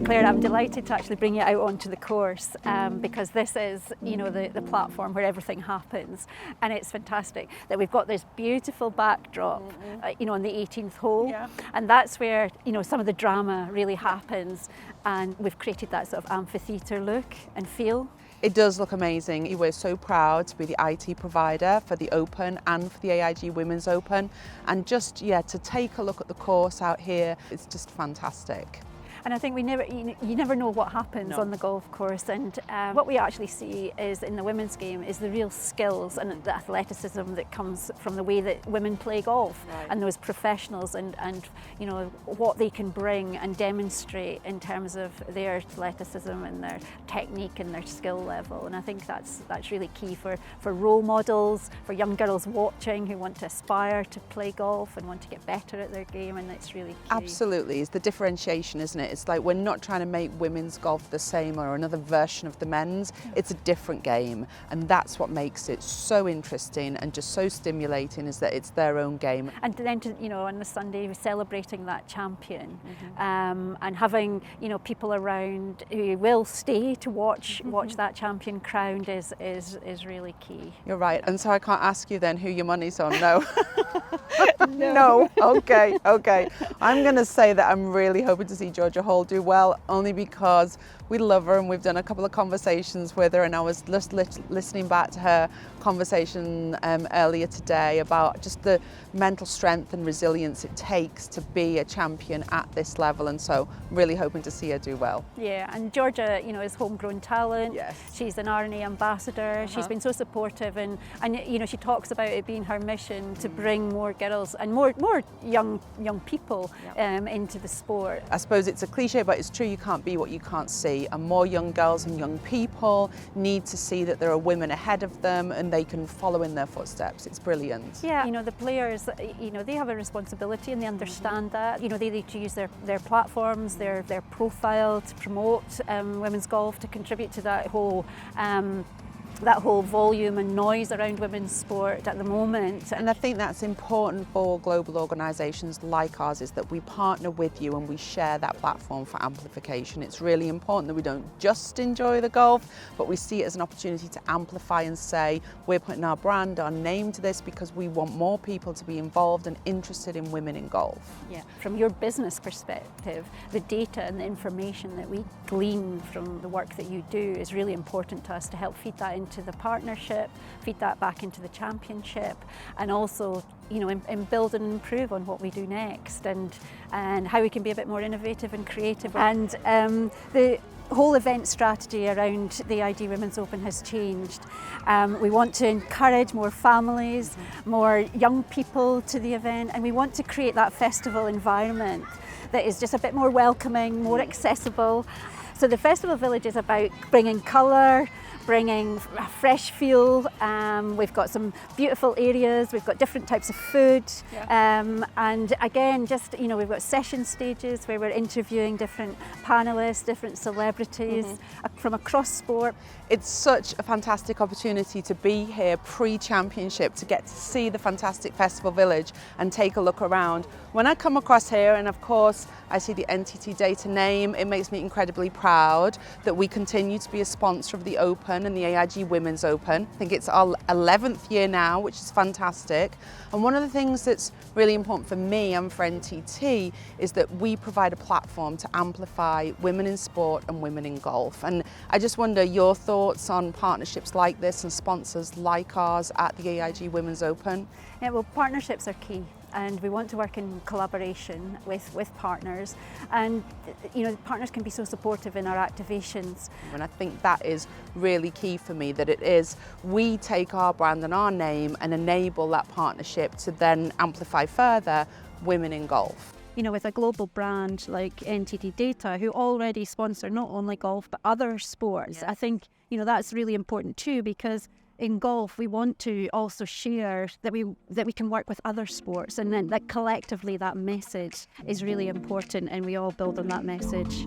Claire, I'm delighted to actually bring you out onto the course because this is, the platform where everything happens, and it's fantastic that we've got this beautiful backdrop, on the 18th hole, and that's where, some of the drama really happens, and we've created that sort of amphitheatre look and feel. It does look amazing. We're so proud to be the IT provider for the Open and for the AIG Women's Open, and just, to take a look at the course out here, it's just fantastic. And I think you never know what happens on the golf course, and what we actually see is in the women's game is the real skills and the athleticism that comes from the way that women play golf, and those professionals and what they can bring and demonstrate in terms of their athleticism and their technique and their skill level. And I think that's really key for role models, for young girls watching who want to aspire to play golf and want to get better at their game, and it's really key. Absolutely, it's the differentiation, isn't it? It's like we're not trying to make women's golf the same or another version of the men's. It's a different game, and that's what makes it so interesting and just so stimulating, is that it's their own game. And then on the Sunday we're celebrating that champion, and having people around who will stay to watch that champion crowned is really key. You're right, and so I can't ask you then who your money's on. No. No. Okay. I'm going to say that I'm really hoping to see Georgia Hall do well, only because we love her and we've done a couple of conversations with her, and I was just listening back to her conversation earlier today about just the mental strength and resilience it takes to be a champion at this level, and so I'm really hoping to see her do well. Yeah, and Georgia, is homegrown talent. Yes. She's an RNA ambassador. She's been so supportive, and she talks about it being her mission to bring more girls and more young people into the sport. I suppose it's a cliche, but it's true, you can't be what you can't see, and more young girls and young people need to see that there are women ahead of them and they can follow in their footsteps. It's brilliant. Yeah, the players, they have a responsibility, and they understand that. They need to use their platforms, their profile to promote women's golf, to contribute to that whole volume and noise around women's sport at the moment. And I think that's important for global organisations like ours, is that we partner with you and we share that platform for amplification. It's really important that we don't just enjoy the golf, but we see it as an opportunity to amplify and say we're putting our brand, our name to this, because we want more people to be involved and interested in women in golf. Yeah, from your business perspective, the data and the information that we glean from the work that you do is really important to us to help feed that into the partnership, feed that back into the championship, and also and build and improve on what we do next, and how we can be a bit more innovative and creative. And the whole event strategy around the AIG Women's Open has changed. We want to encourage more families, more young people to the event, and we want to create that festival environment that is just a bit more welcoming, more accessible. So the Festival Village is about bringing colour, bringing a fresh feel. We've got some beautiful areas, we've got different types of food, and again, just we've got session stages where we're interviewing different panellists, different celebrities from across sport. It's such a fantastic opportunity to be here pre-championship, to get to see the fantastic Festival Village and take a look around. When I come across here, and of course I see the NTT Data name, it makes me incredibly proud that we continue to be a sponsor of the Open and the AIG Women's Open. I think it's our 11th year now, which is fantastic. And one of the things that's really important for me and for NTT is that we provide a platform to amplify women in sport and women in golf. And I just wonder your thoughts on partnerships like this and sponsors like ours at the AIG Women's Open. Yeah, well, partnerships are key, and we want to work in collaboration with partners, and partners can be so supportive in our activations. And I think that is really key for me, that it is we take our brand and our name and enable that partnership to then amplify further women in golf. With a global brand like NTT Data, who already sponsor not only golf but other sports, I think that's really important too, because in golf we want to also share that we can work with other sports, and then collectively that message is really important, and we all build on that message.